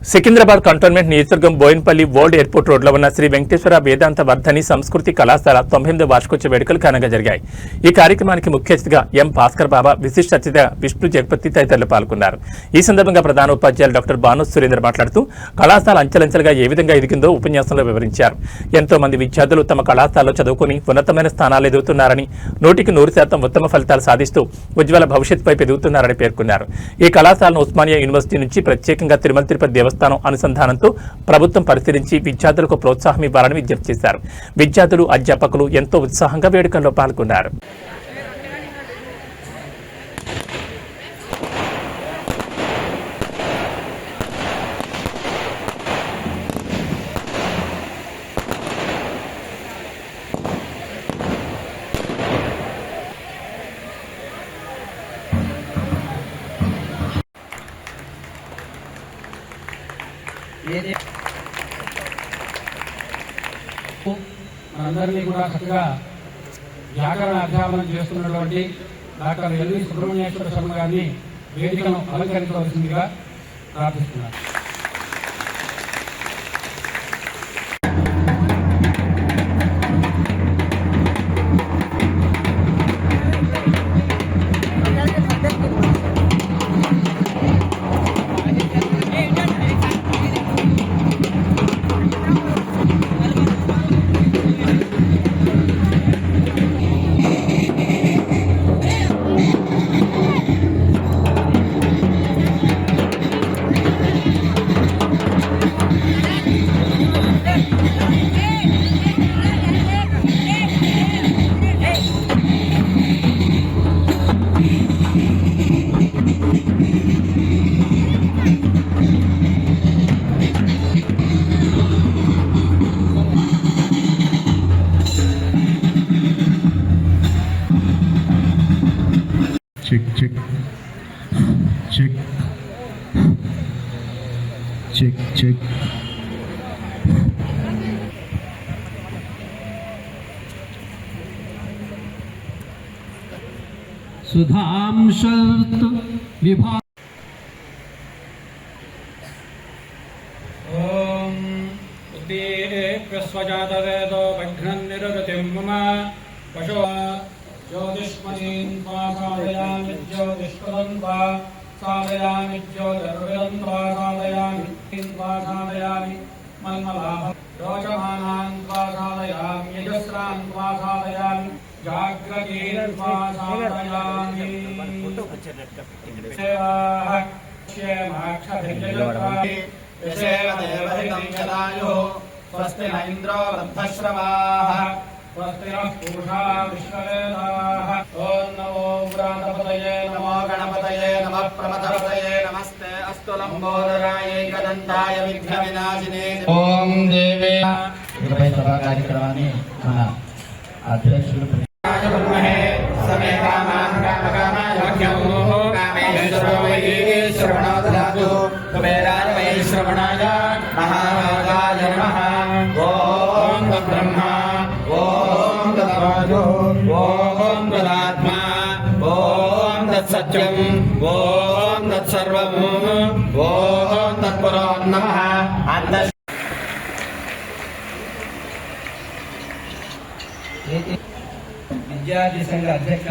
Secunderabad cantonment నియోజకవర్గం Boinpally world airport రోడ్లో ఉన్న శ్రీ వెంకటేశ్వర వేదాంత వర్ధని సంస్కృతి కళాశాల 98వ వార్షికోత్సవ వేడుకలు ఘనంగా జరిగాయి. ఈ కార్యక్రమానికి ముఖ్య అతిథిగా ఎం భాస్కర్ బాబా, విశిష్ట అతిథిగా విష్ణు జగపతి తదితరులు పాల్గొన్నారు. ఈ సందర్భంగా ప్రధాన ఉపాధ్యాయులు డాక్టర్ భాను సురేందర్ మాట్లాడుతూ కళాశాల అంచెలంచెలుగా ఏ విధంగా ఎదిగిందో ఉపన్యాసంలో వివరించారు. ఎంతో మంది విద్యార్థులు తమ కళాశాలలో చదువుకుని ఉన్నతమైన స్థానాలు ఎదుగుతున్నారని, 100% ఉత్తమ ఫలితాలు సాధిస్తూ ఉజ్వల భవిష్యత్తు వైపు ఎదుగుతున్నారని పేర్కొన్నారు. ఈ కళాశాలను ఉస్మానియా యూనివర్సిటీ నుంచి ప్రత్యేకంగా తిరుమల తిరుపతి దేవస్థానం అనుసంధానంతో ప్రభుత్వం పరిశీలించి విద్యార్థులకు ప్రోత్సాహం ఇవ్వాలని విజ్ఞప్తి చేశారు. విద్యార్థులు, అధ్యాపకులు ఎంతో ఉత్సాహంగా వేడుకల్లో పాల్గొన్నారు. మనందరినీ కూడా చక్కగా వ్యాకరణ అధ్యాపనం చేస్తున్నటువంటి డాక్టర్ ఎల్వి సుబ్రహ్మణ్యేశ్వర శర్మ గారిని వేదికను అలంకరించవలసిందిగా ప్రార్థిస్తున్నారు. Check, check, check, check, check. Sudham शर्त विभाग ओम उद्दीप्यस्वजात वेदो बघ्नं निरगतिं मम पशो ज्योतिष्मतीं स्वासादयामि ज्योतिष्पदं वा सादयामि ज्योतिर्विदं वा सादयामि स्वासादयामि मन्मलाभं रोचमानान् स्वासादयामि यजस्रान् स्वासादयामि जाग्रतीं स्वासादयामि सेवाः क्षेमाक्षभिर्जयत्राणि यशेव देवहितं यदायुः स्वस्ति न इन्द्रो वृद्धश्रवाः स्वस्ति नः पूषा विश्ववेदाः ॐ नमो व्रातपतये नमो गणपतये नमः प्रमथपतये नमस्ते अस्तु लम्बोदराय एकदन्ताय विघ्नविनाशिने ॐ देवे ఇకపై సభా కార్యక్రమాన్ని మన అధ్యక్షులు ब्रह्मणे समे कामान् कामकामाय वाक्यमोः कामेश्वरो वै श्रवणो ददातु कुबेराय वै श्रवणाय महाभागाय नमः ॐ तद्ब्रह्मा ॐ तद्वाजो ॐ तदात्मा ॐ तत्सत्यम् ॐ तत्सर्वम् ॐ तत्पुरो नमः विद्यार्थी संघ अध्यक्ष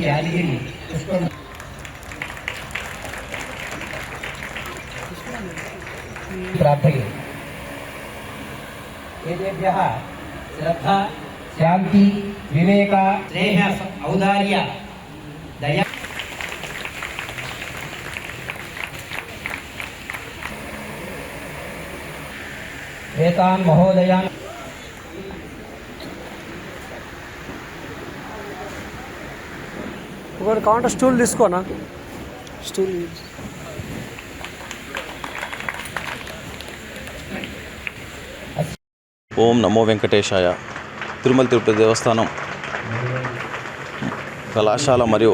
यादगिरी प्रार्थये एतेभ्यः श्रद्धा शांति विवेक स्नेह औदार्य दया एतान् महोदयान् ఒక కౌంటర్ స్టూల్ తీసుకోనా స్టూల్ ఓం నమో వెంకటేశాయ. తిరుమల తిరుపతి దేవస్థానం కళాశాల మరియు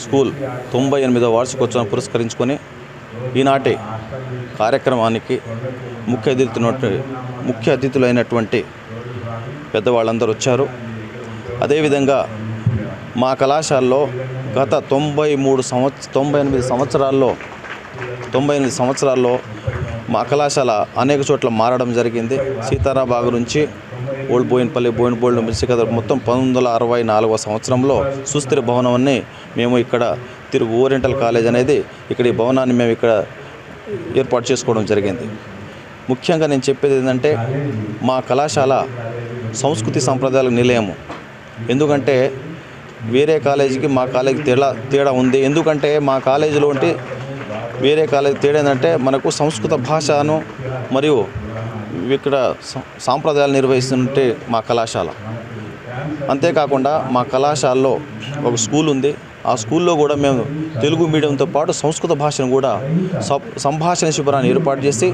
స్కూల్ 98వ వార్షికోత్సవం పురస్కరించుకొని ఈనాటి కార్యక్రమానికి ముఖ్య అతిథులైనటువంటి పెద్దవాళ్ళందరూ వచ్చారు. అదేవిధంగా మా కళాశాలలో గత 98 సంవత్సరాల్లో మా కళాశాల అనేక చోట్ల మారడం జరిగింది. సీతారాబాగ్ నుంచి ఓల్డ్ బోయినపల్లి నుంచి మొత్తం 1964 సంవత్సరంలో సుస్థిర భవనాన్ని మేము ఇక్కడ తిరుగు ఓరియంటల్ కాలేజ్ అనేది ఇక్కడ ఈ భవనాన్ని మేము ఇక్కడ ఏర్పాటు చేసుకోవడం జరిగింది. ముఖ్యంగా నేను చెప్పేది ఏంటంటే మా కళాశాల సంస్కృతి సంప్రదాయాలకు నిలయము. ఎందుకంటే వేరే కాలేజీకి మా కాలేజీకి తేడా ఉంది. ఎందుకంటే మా కాలేజీలో ఉంటే వేరే కాలేజీ తేడా ఏంటంటే మనకు సంస్కృత భాషను మరియు ఇక్కడ సాంప్రదాయాలు నిర్వహిస్తుంటే మా కళాశాల. అంతేకాకుండా మా కళాశాలలో ఒక స్కూల్ ఉంది. ఆ స్కూల్లో కూడా మేము తెలుగు మీడియంతో పాటు సంస్కృత భాషను కూడా సంభాషణ శిబిరాన్ని ఏర్పాటు చేసి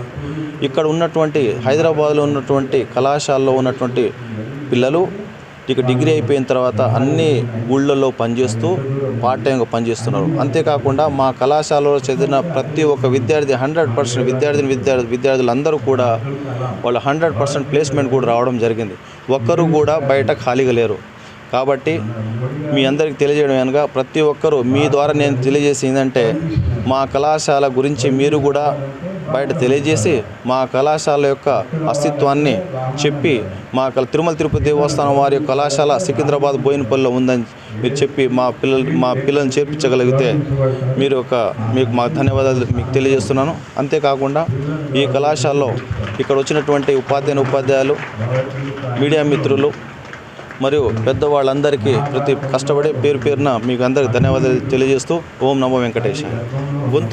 ఇక్కడ ఉన్నటువంటి హైదరాబాద్లో ఉన్నటువంటి కళాశాలలో ఉన్నటువంటి పిల్లలు ఇక డిగ్రీ అయిపోయిన తర్వాత అన్ని ఊళ్ళల్లో పనిచేస్తూ పార్ట్ టైంగా పనిచేస్తున్నారు. అంతేకాకుండా మా కళాశాలలో చదివిన ప్రతి ఒక్క విద్యార్థి 100% విద్యార్థులందరూ కూడా వాళ్ళు 100% ప్లేస్మెంట్ కూడా రావడం జరిగింది. ఒక్కరు కూడా బయట ఖాళీగా లేరు. కాబట్టి మీ అందరికీ తెలియజేయడం అనగా ప్రతి ఒక్కరూ మీ ద్వారా నేను తెలియజేసి ఏంటంటే మా కళాశాల గురించి మీరు కూడా బయట తెలియజేసి మా కళాశాల యొక్క అస్తిత్వాన్ని చెప్పి మా తిరుమల తిరుపతి దేవస్థానం వారి కళాశాల సికింద్రాబాద్ బోయినపల్లిలో ఉందని మీరు చెప్పి మా పిల్లల్ని చేర్పించగలిగితే మీకు మా ధన్యవాదాలు మీకు తెలియజేస్తున్నాను. అంతేకాకుండా ఈ కళాశాలలో ఇక్కడ వచ్చినటువంటి ఉపాధ్యాయులు, మీడియా మిత్రులు మరియు పెద్దవాళ్ళందరికీ ప్రతి కష్టపడే పేరున మీకు అందరికీ ధన్యవాదాలు తెలియజేస్తూ ఓం నమో వెంకటేశాయ. గొంతు